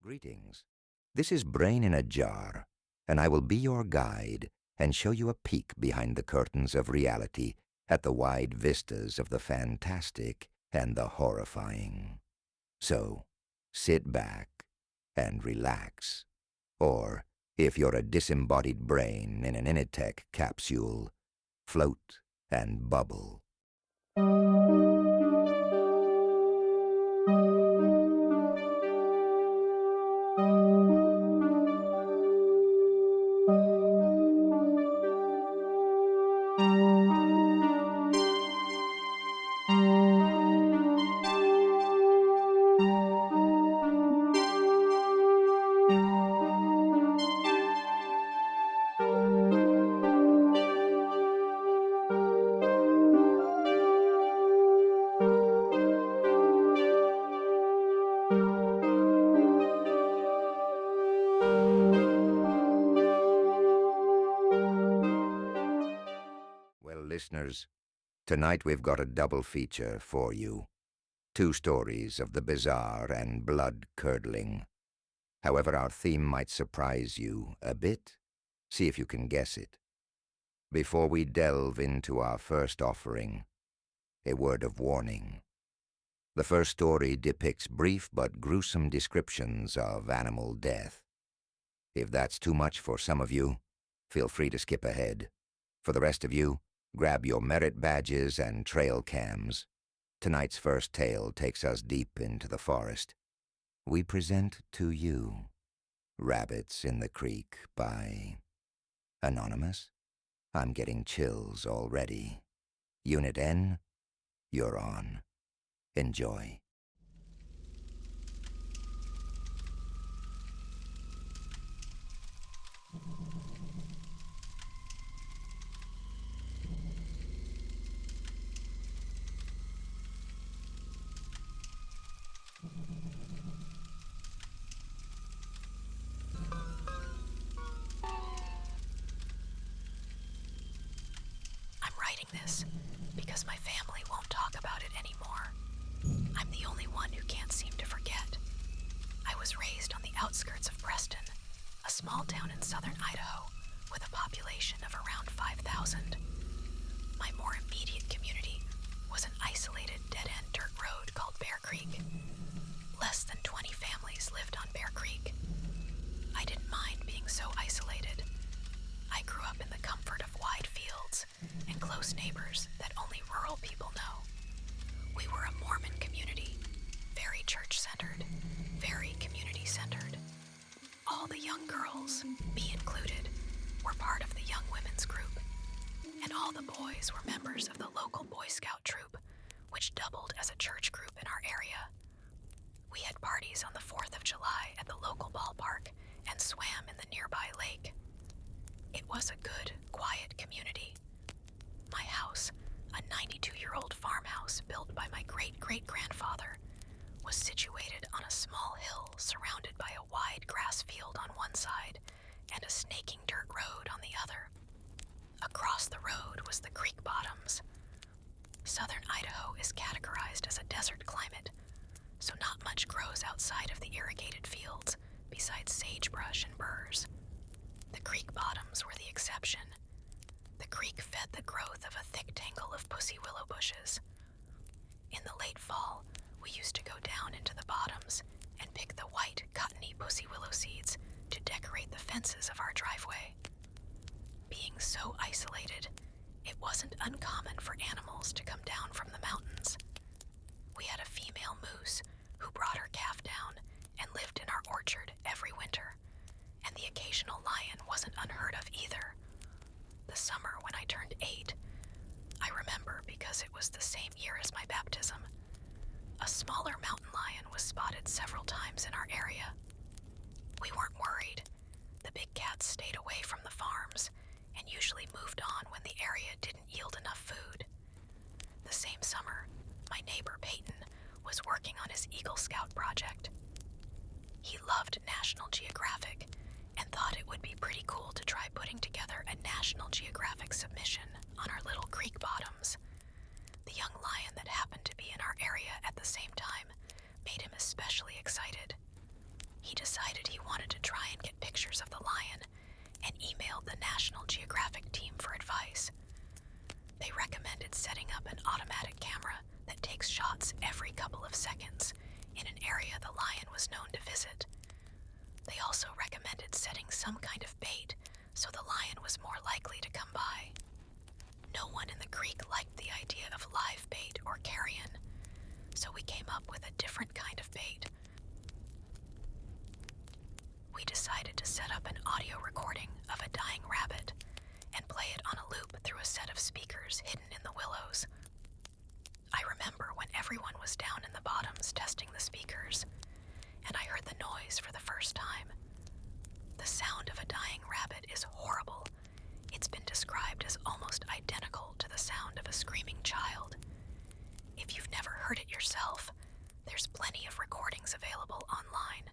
Greetings. This is Brain in a Jar, and I will be your guide and show you a peek behind the curtains of reality at the wide vistas of the fantastic and the horrifying. So, sit back and relax. Or, if you're a disembodied brain in an Initech capsule, float and bubble. Listeners, tonight we've got a double feature for you. 2 stories of the bizarre and blood-curdling. However, our theme might surprise you a bit. See if you can guess it. Before we delve into our first offering, a word of warning. The first story depicts brief but gruesome descriptions of animal death. If that's too much for some of you, feel free to skip ahead. For the rest of you, grab your merit badges and trail cams. Tonight's first tale takes us deep into the forest. We present to you Rabbits in the Creek by Anonymous. I'm getting chills already. Unit N, you're on. Enjoy. This because my family won't talk about it anymore. I'm the only one who can't seem to forget. I was raised on the outskirts of Preston, a small town in southern Idaho with a population of around 5,000. My more immediate community was an isolated dead-end dirt road called Bear Creek. Less than 20 families lived on Bear Creek. I didn't mind being so isolated. I grew up in the comfort of wide fields and close neighbors that only rural people know. We were a Mormon community, very church-centered, very community-centered. All the young girls, me included, were part of the young women's group, and all the boys were members of the local Boy Scout troop, which doubled as a church group in our area. We had parties on the 4th of July at the local ballpark and swam in the nearby lake. It was a good, quiet community. My house, a 92-year-old farmhouse built by my great-great-grandfather, was situated on a small hill surrounded by a wide grass field on one side and a snaking dirt road on the other. Across the road was the creek bottoms. Southern Idaho is categorized as a desert climate, so not much grows outside of the irrigated fields besides sagebrush and burrs. The creek bottoms were the exception. The creek fed the growth of a thick tangle of pussy willow bushes. In the late fall, we used to go down into the bottoms and pick the white, cottony pussy willow seeds to decorate the fences of our driveway. Being so isolated, it wasn't uncommon for animals to come down from the mountains. We had a female moose who brought her calf down and lived in our orchard every winter. And the occasional lion wasn't unheard of either. The summer when I turned 8, I remember because it was the same year as my baptism. A smaller mountain lion was spotted several times in our area. We weren't worried. The big cats stayed away from the farms and usually moved on when the area didn't yield enough food. The same summer, my neighbor Peyton was working on his Eagle Scout project. He loved National Geographic and thought it would be pretty cool to try putting together a National Geographic submission on our little creek bottoms. The young lion that happened to be in our area at the same time made him especially excited. He decided he wanted to try and get pictures of the lion and emailed the National Geographic team for advice. They recommended setting up an automatic camera that takes shots every couple of seconds in an area the lion was known to visit. They also recommended setting some kind of bait so the lion was more likely to come by. No one in the creek liked the idea of live bait or carrion, so we came up with a different kind of bait. We decided to set up an audio recording of a dying rabbit and play it on a loop through a set of speakers hidden in the willows. I remember when everyone was down in the bottoms testing the speakers, and I heard the noise for the first time. The sound of a dying rabbit is horrible. It's been described as almost identical to the sound of a screaming child. If you've never heard it yourself, there's plenty of recordings available online.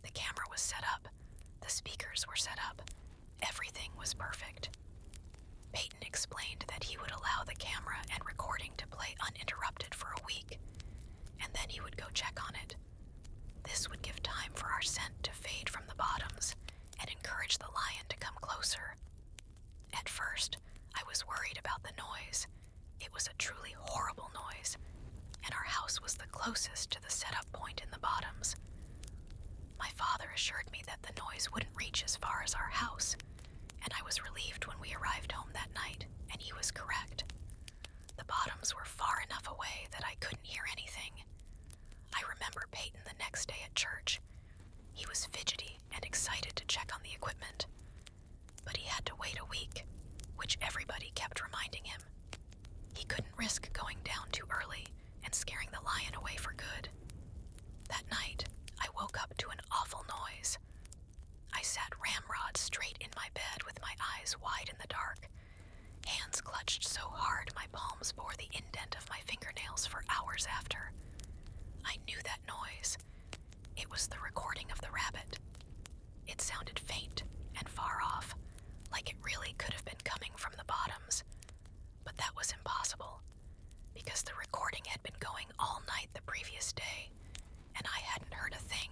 The camera was set up, the speakers were set up, everything was perfect. Peyton explained that he would allow the camera and recording to play uninterrupted for a week, and then he would go check on it. This would give time for our scent to fade from the bottoms and encourage the lion to come closer. At first, I was worried about the noise. It was a truly horrible noise, and our house was the closest to the setup point in the bottoms. My father assured me that the noise wouldn't reach as far as our house, and I was relieved when we arrived home that night, and he was correct. The bottoms were far enough away that I couldn't hear anything. I remember Peyton the next day at church. He was fidgety and excited to check on the equipment, but he had to wait a week, which everybody kept reminding him. He couldn't risk going down too early and scaring the lion away for good. That night, I woke up to an awful noise. I sat ramrod straight in my bed with my eyes wide in the dark, hands clutched so hard my palms bore the indent of my fingernails for hours after. I knew that noise. It was the recording of the rabbit. It sounded faint and far off, like it really could have been coming from the bottoms. But that was impossible, because the recording had been going all night the previous day, and I hadn't heard a thing.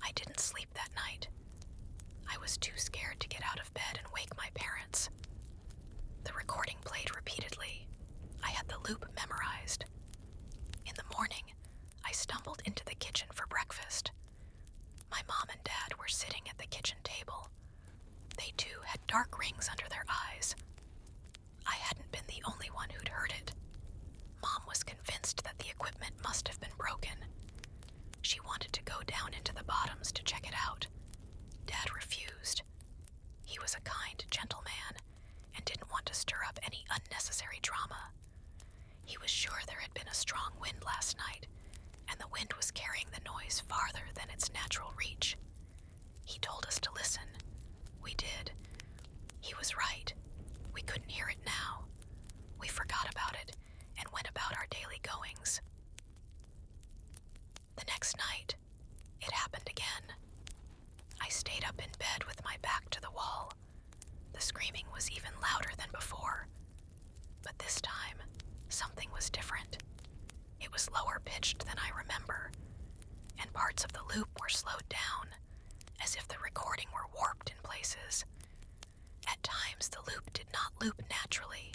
I didn't sleep that night. I was too scared to get out of bed and wake my parents. The recording played repeatedly. I had the loop memorized. In the morning, I stumbled into the kitchen for breakfast. My mom and dad were sitting at the kitchen table. They too had dark rings under their eyes. I hadn't been the only one who'd heard it. Mom was convinced that the equipment must have been broken. She wanted to go down into the bottoms to check it out. Dad refused. He was a kind, gentle man and didn't want to stir up any unnecessary drama. He was sure there had been a strong wind last night, and the wind was carrying the noise farther than its natural reach. He told us to listen. We did. He was right. We couldn't hear it now. We forgot about it and went about our daily goings. The next night, it happened again. I stayed up in bed with my back to the wall. The screaming was even louder than before. But this time, something was different. It was lower pitched than I remember, and parts of the loop were slowed down, as if the recording were warped in places. At times, the loop did not loop naturally,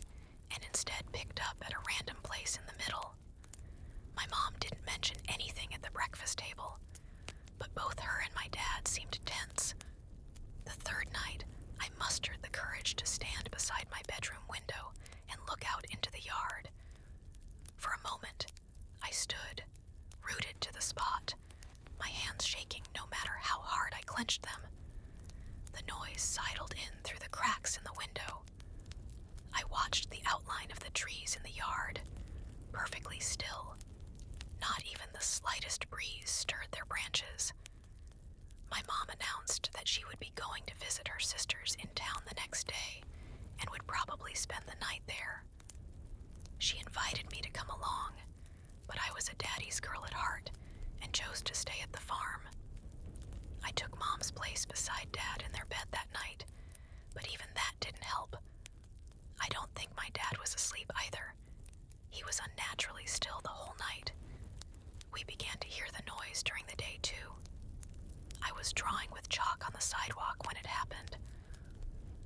and instead picked up at a random place in the middle. My mom didn't mention anything at the breakfast table, but both her and my dad seemed tense. The third night, I mustered the courage to stand beside my bedroom window and look out into the yard. For a moment, I stood, rooted to the spot, my hands shaking no matter how hard I clenched them. The noise sidled in through the cracks in the window. I watched the outline of the trees in the yard, perfectly still. Not even the slightest breeze stirred their branches. My mom announced that she would be going to visit her sisters in town the next day and would probably spend the night there. She invited me to come along, but I was a daddy's girl at heart and chose to stay at the farm. I took Mom's place beside Dad in their bed that night, but even that didn't help. I don't think my dad was asleep either. He was unnaturally still the whole night. We began to hear the noise during the day too. was drawing with chalk on the sidewalk when it happened.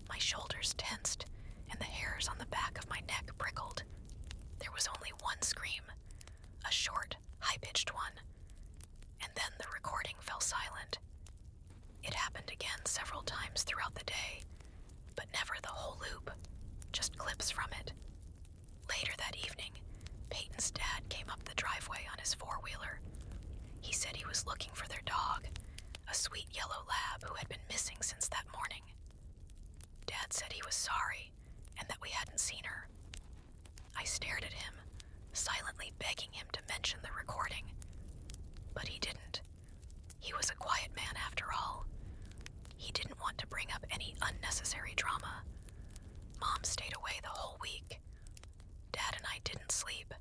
My shoulders tensed, and the hairs on the back of my neck prickled. There was only one scream, a short, high-pitched one, and then the recording fell silent. It happened again several times throughout the day, but never the whole loop, just clips from it. Later that evening, Peyton's dad came up the driveway on his four-wheeler. He said he was looking for their dog, a sweet yellow lab who had been missing since that morning. Dad said he was sorry and that we hadn't seen her. I stared at him, silently begging him to mention the recording. But he didn't. He was a quiet man after all. He didn't want to bring up any unnecessary drama. Mom stayed away the whole week. Dad and I didn't sleep.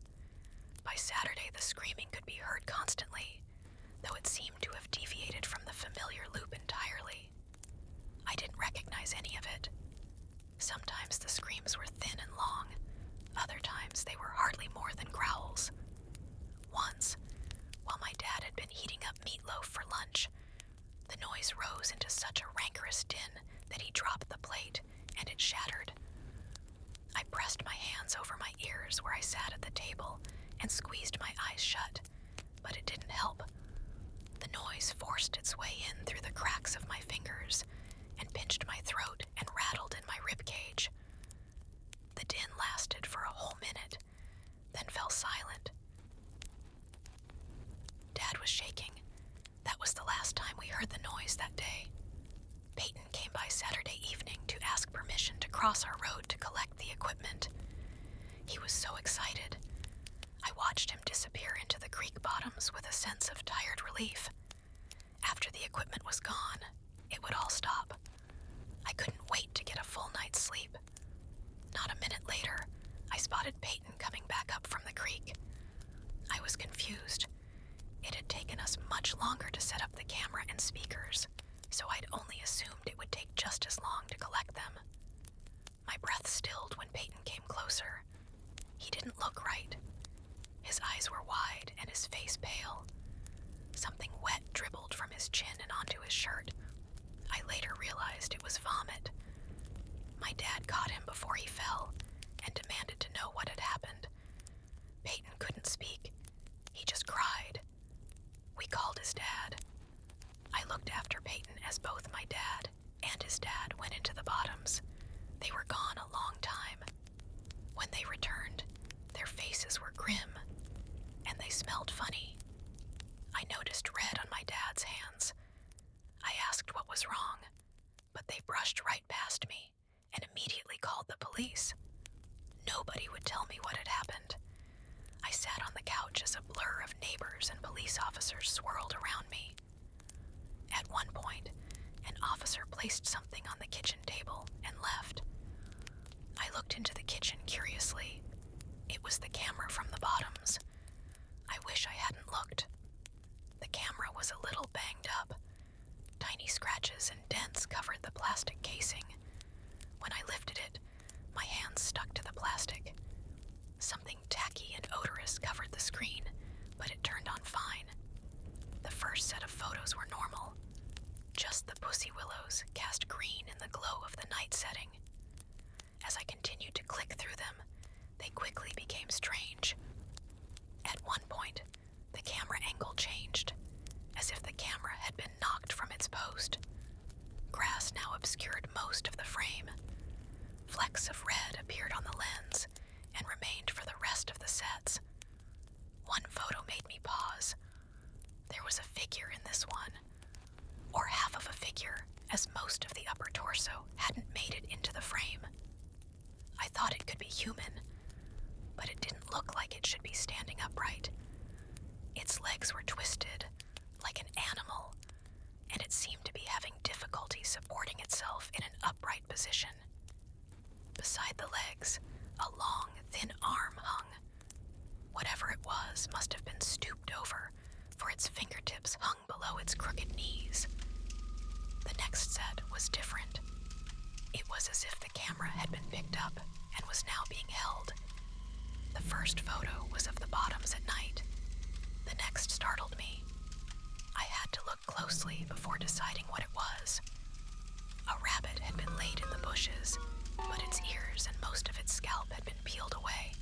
By Saturday, the screaming could be heard constantly, though it seemed to have deviated from the familiar loop entirely. I didn't recognize any of it. Sometimes the screams were thin and long. Other times they were hardly more than growls. Once, while my dad had been heating up meatloaf for lunch, the noise rose into such a rancorous din that he dropped the plate and it shattered. I pressed my hands over my ears where I sat at the table and squeezed my eyes shut, but it didn't help. The noise forced its way in through the cracks of my fingers and pinched my throat and rattled in my rib cage. The din lasted for a whole minute, then fell silent. Dad was shaking. That was the last time we heard the noise that day. Peyton came by Saturday evening to ask permission to cross our road to collect the equipment. He was so excited. I watched him disappear into the creek bottoms with a sense of tired relief. After the equipment was gone, it would all stop. I couldn't wait to get a full night's sleep. Not a minute later, I spotted Peyton coming back up from the creek. I was confused. It had taken us much longer to set up the camera and speakers, so I'd only assumed it would take just as long to collect them. My breath stilled when Peyton came closer. He didn't look right. His eyes were wide and his face pale. Something wet dribbled from his chin and onto his shirt. I later realized it was vomit. My dad caught him before he fell and demanded to know what had happened. Peyton couldn't speak. He just cried. We called his dad. I looked after Peyton as both my dad and his dad went into the bottoms. They were gone a long time. When they returned, their faces were grim, and they smelled funny. I noticed red on my dad's hands. I asked what was wrong, but they brushed right past me and immediately called the police. Nobody would tell me what had happened. I sat on the couch as a blur of neighbors and police officers swirled around me. At one point, an officer placed something on the kitchen table and left. I looked into the kitchen curiously. It was the camera from the bottoms. I wish I hadn't looked. The camera was a little banged up. Tiny scratches and dents covered the plastic casing. When I lifted it, my hands stuck to the plastic. Something tacky and odorous covered the screen, but it turned on fine. The first set of photos were normal. Just the pussy willows cast green in the glow of the night setting. As I continued to click through them, they quickly became strange. At one point, the camera angle changed, as if the camera had been knocked from its post. Grass now obscured most of the frame. Flecks of red appeared on the lens and remained for the rest of the sets. One photo made me pause. There was a figure in this one, or half of a figure, as most of the upper torso hadn't made it into the frame. I thought it could be human, but it didn't look like it should be standing upright. Its legs were twisted, like an animal, and it seemed to be having difficulty supporting itself in an upright position. Beside the legs, a long, thin arm hung. Whatever it was must have been stooped over, for its fingertips hung below its crooked knees. The next set was different. It was as if the camera had been picked up and was now being held. The first photo was of the bottoms at night. The next startled me. I had to look closely before deciding bushes, but its ears and most of its scalp had been peeled away.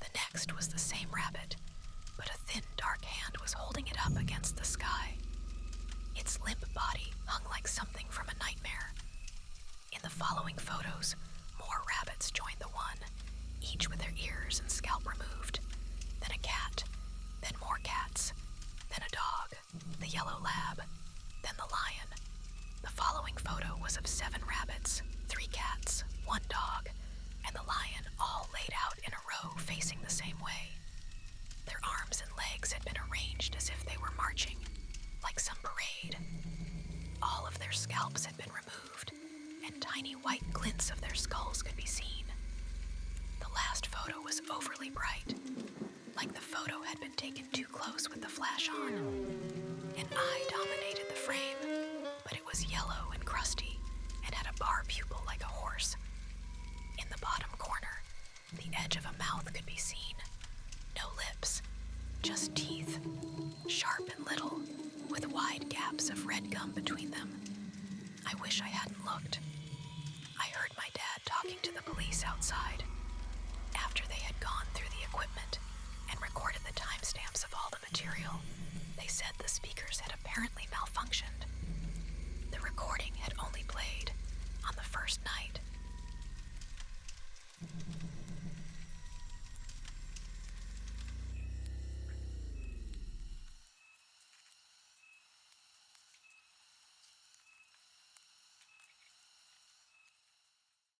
The next was the same rabbit, but a thin, dark hand was holding it up against the sky. Its limp body hung like something from a nightmare. In the following photos, more rabbits joined the one, each with their ears and scalp removed. Then a cat, then more cats, then a dog, the yellow lab, then the lion. The following photo was of 7 rabbits, 3 cats, 1 dog, and the lion all laid out in a row facing the same way. Their arms and legs had been arranged as if they were marching, like some parade. All of their scalps had been removed, and tiny white glints of their skulls could be seen. The last photo was overly bright, like the photo had been taken too close with the flash on. An eye dominated the frame, but it was yellow and crusty and had a bar pupil like a horse. In the bottom corner, the edge of a mouth could be seen. No lips, just teeth, sharp and little, with wide gaps of red gum between them. I wish I hadn't looked. I heard my dad talking to the police outside. After they had gone through the equipment and recorded the timestamps of all the material, they said the speakers had apparently malfunctioned. The recording had only played on the first night.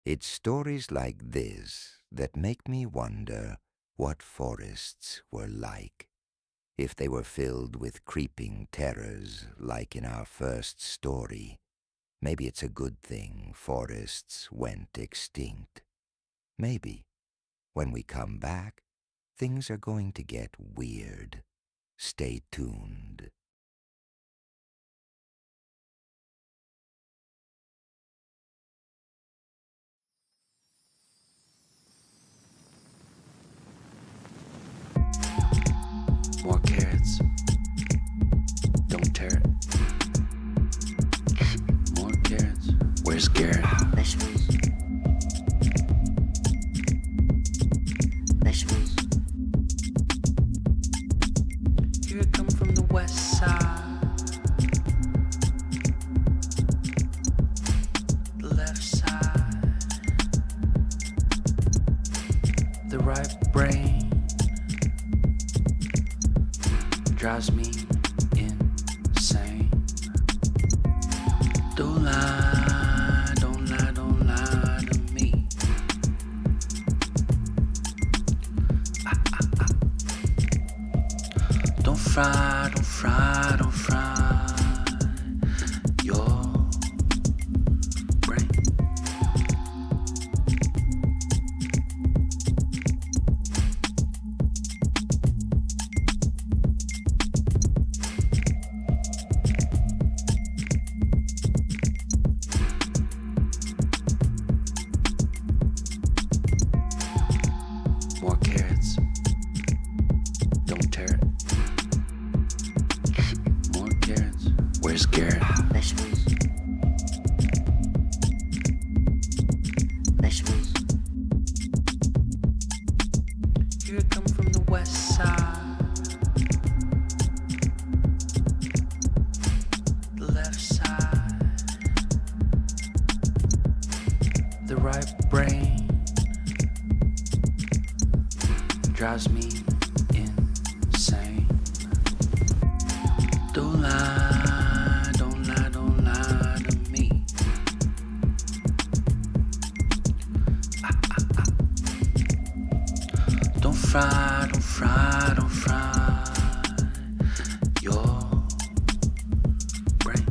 It's stories like this that make me wonder what forests were like. If they were filled with creeping terrors like in our first story, maybe it's a good thing forests went extinct. Maybe, when we come back, things are going to get weird. Stay tuned. More carrots. Don't tear it. More carrots. Where's Garrett? Vegetables. Vegetables. Here I come from the west side. The left side. The right brain drives me insane. Don't lie, don't lie, don't lie to me. Don't fry, don't fry, don't fry your brain. More carrots. Don't tear it. More carrots. Where's Garrett? Vegetables. Vegetables. Here I come from the west side. The left side. The right brain drives me insane. Don't lie, don't lie, don't lie to me. Don't fry, don't fry, don't fry your brain.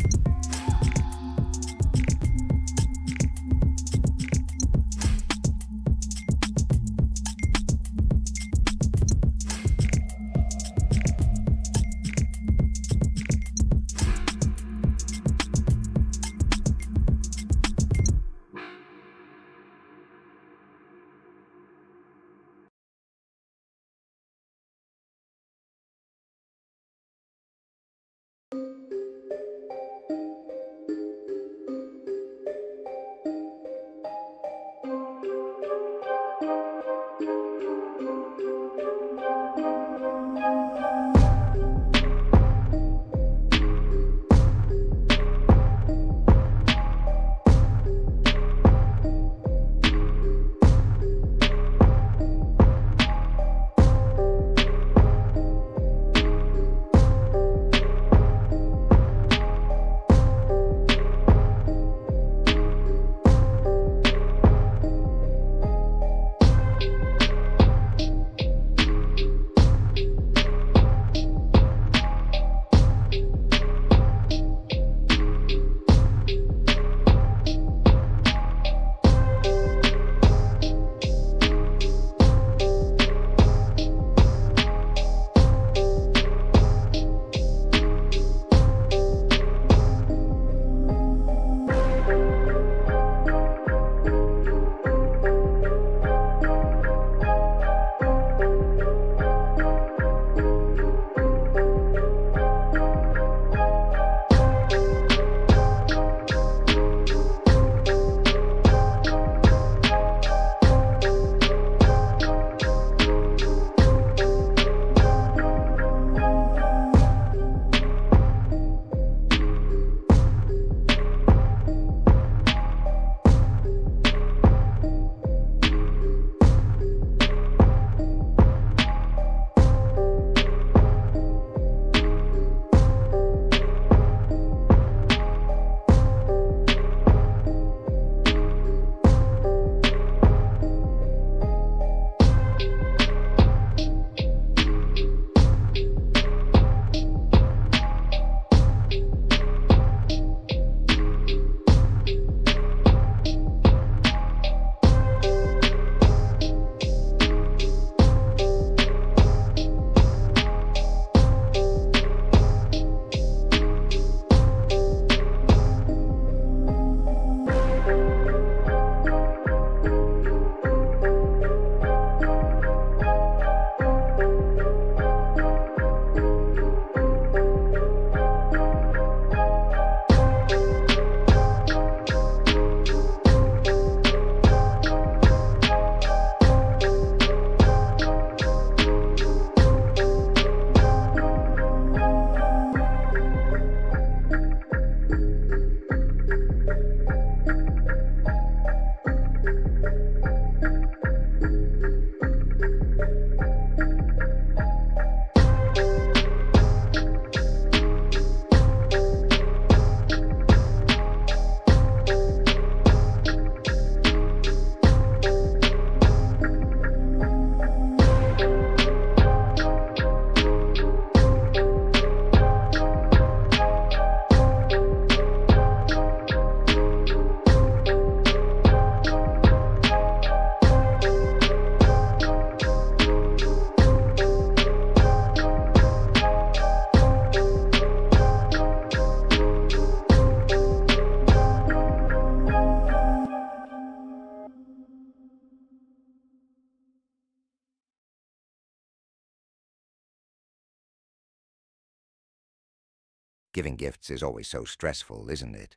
Giving gifts is always so stressful, isn't it?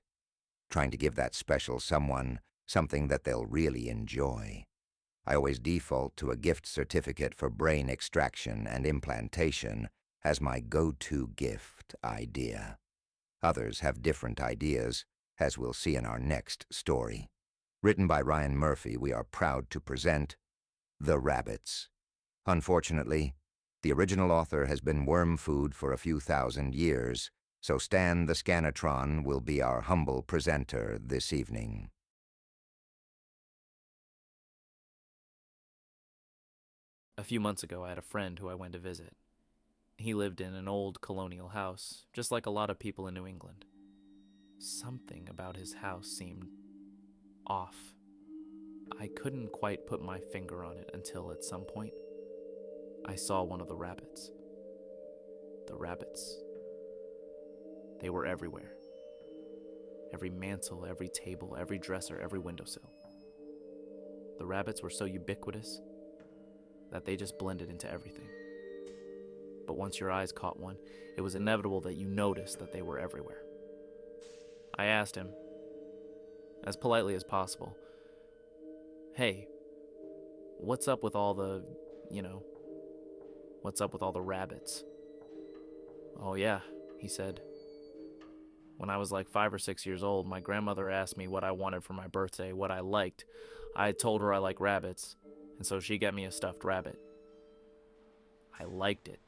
Trying to give that special someone something that they'll really enjoy. I always default to a gift certificate for brain extraction and implantation as my go-to gift idea. Others have different ideas, as we'll see in our next story. Written by Ryan Murphy, we are proud to present The Rabbits. Unfortunately, the original author has been worm food for a few thousand years, so Stan the Scannatron will be our humble presenter this evening. A few months ago, I had a friend who I went to visit. He lived in an old colonial house, just like a lot of people in New England. Something about his house seemed off. I couldn't quite put my finger on it until at some point, I saw one of the rabbits. The rabbits. They were everywhere. Every mantel, every table, every dresser, every windowsill. The rabbits were so ubiquitous that they just blended into everything. But once your eyes caught one, it was inevitable that you noticed that they were everywhere. I asked him, as politely as possible, "Hey, what's up with all the, what's up with all the rabbits?" "Oh yeah," he said. "When I was like 5 or 6 years old, my grandmother asked me what I wanted for my birthday, what I liked. I told her I like rabbits, and so she got me a stuffed rabbit. I liked it.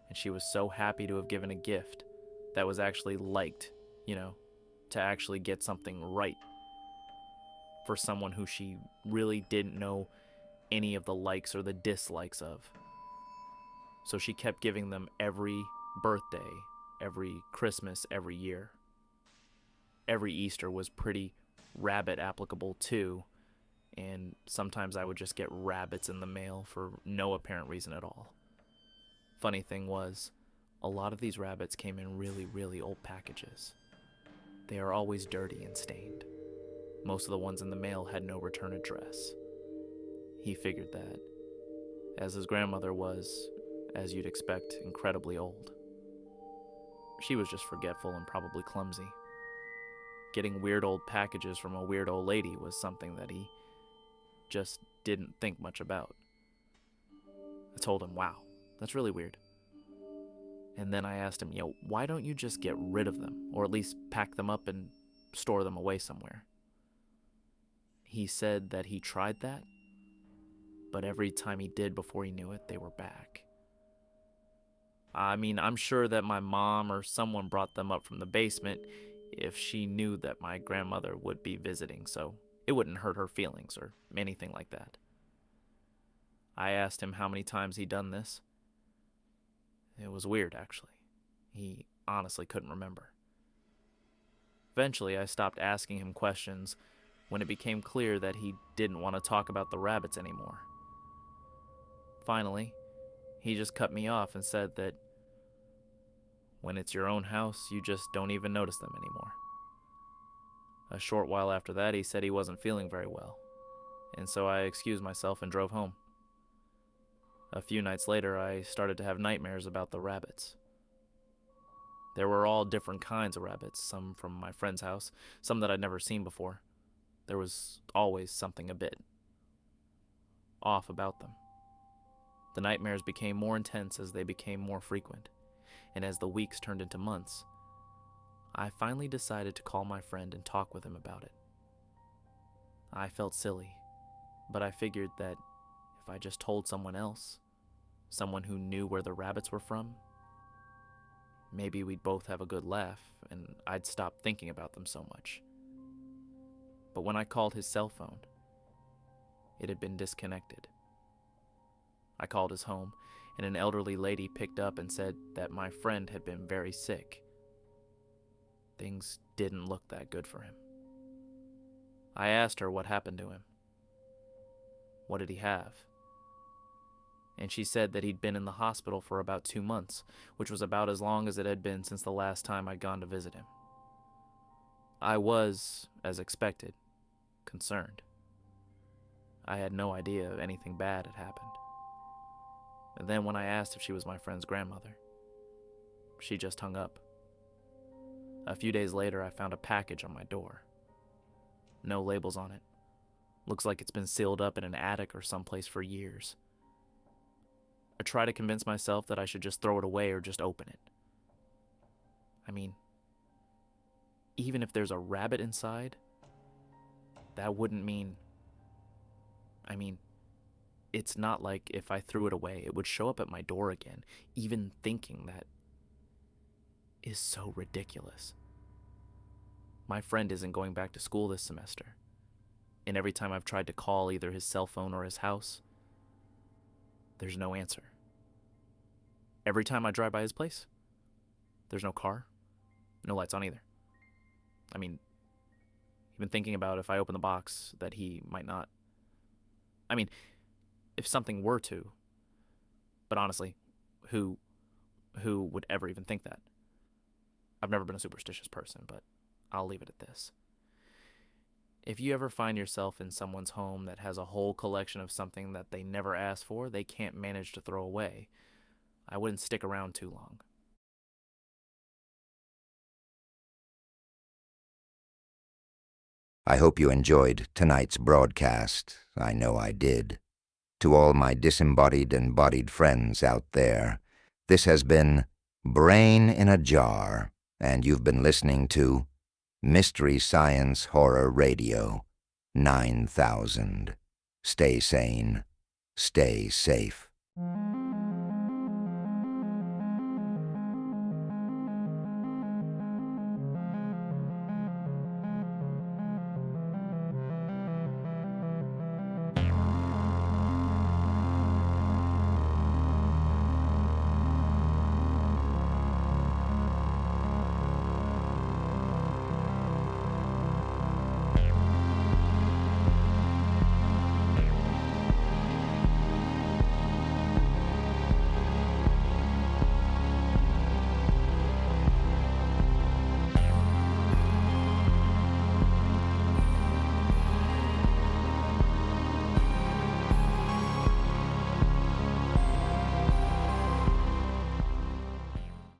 And she was so happy to have given a gift that was actually liked, to actually get something right for someone who she really didn't know any of the likes or the dislikes of. So she kept giving them every birthday, every Christmas, every year. Every Easter was pretty rabbit applicable too, and sometimes I would just get rabbits in the mail for no apparent reason at all. Funny thing was, a lot of these rabbits came in really, really old packages. They are always dirty and stained. Most of the ones in the mail had no return address. He figured that, as his grandmother was, as you'd expect, incredibly old. She was just forgetful and probably clumsy. Getting weird old packages from a weird old lady was something that he just didn't think much about. I told him, wow, that's really weird. And then I asked him, why don't you just get rid of them, or at least pack them up and store them away somewhere? He said that he tried that, but every time he did before he knew it, they were back. I mean, I'm sure that my mom or someone brought them up from the basement if she knew that my grandmother would be visiting, so it wouldn't hurt her feelings or anything like that. I asked him how many times he'd done this. It was weird, actually. He honestly couldn't remember. Eventually, I stopped asking him questions when it became clear that he didn't want to talk about the rabbits anymore. Finally, he just cut me off and said that when it's your own house, you just don't even notice them anymore. A short while after that, he said he wasn't feeling very well, and so I excused myself and drove home. A few nights later, I started to have nightmares about the rabbits. There were all different kinds of rabbits, some from my friend's house, some that I'd never seen before. There was always something a bit off about them. The nightmares became more intense as they became more frequent, and as the weeks turned into months, I finally decided to call my friend and talk with him about it. I felt silly, but I figured that if I just told someone else, someone who knew where the rabbits were from, maybe we'd both have a good laugh and I'd stop thinking about them so much. But when I called his cell phone, it had been disconnected. I called his home, and an elderly lady picked up and said that my friend had been very sick. Things didn't look that good for him. I asked her what happened to him. What did he have? And she said that he'd been in the hospital for about 2 months, which was about as long as it had been since the last time I'd gone to visit him. I was, as expected, concerned. I had no idea anything bad had happened. And then when I asked if she was my friend's grandmother, she just hung up A few days later, I found a package on my door. No labels on it. Looks like it's been sealed up in an attic or someplace for years. I try to convince myself that I should just throw it away or just open it. I mean, even if there's a rabbit inside, that wouldn't mean... it's not like if I threw it away, it would show up at my door again. Even thinking that is so ridiculous. My friend isn't going back to school this semester, and every time I've tried to call either his cell phone or his house, there's no answer. Every time I drive by his place, there's no car, no lights on either. Even thinking about if I open the box that he might not. If something were to. But honestly, who would ever even think that? I've never been a superstitious person, but I'll leave it at this. If you ever find yourself in someone's home that has a whole collection of something that they never asked for, they can't manage to throw away, I wouldn't stick around too long. I hope you enjoyed tonight's broadcast. I know I did. To all my disembodied and bodied friends out there, this has been Brain in a Jar, and you've been listening to Mystery Science Horror Radio 9000. Stay sane. Stay safe.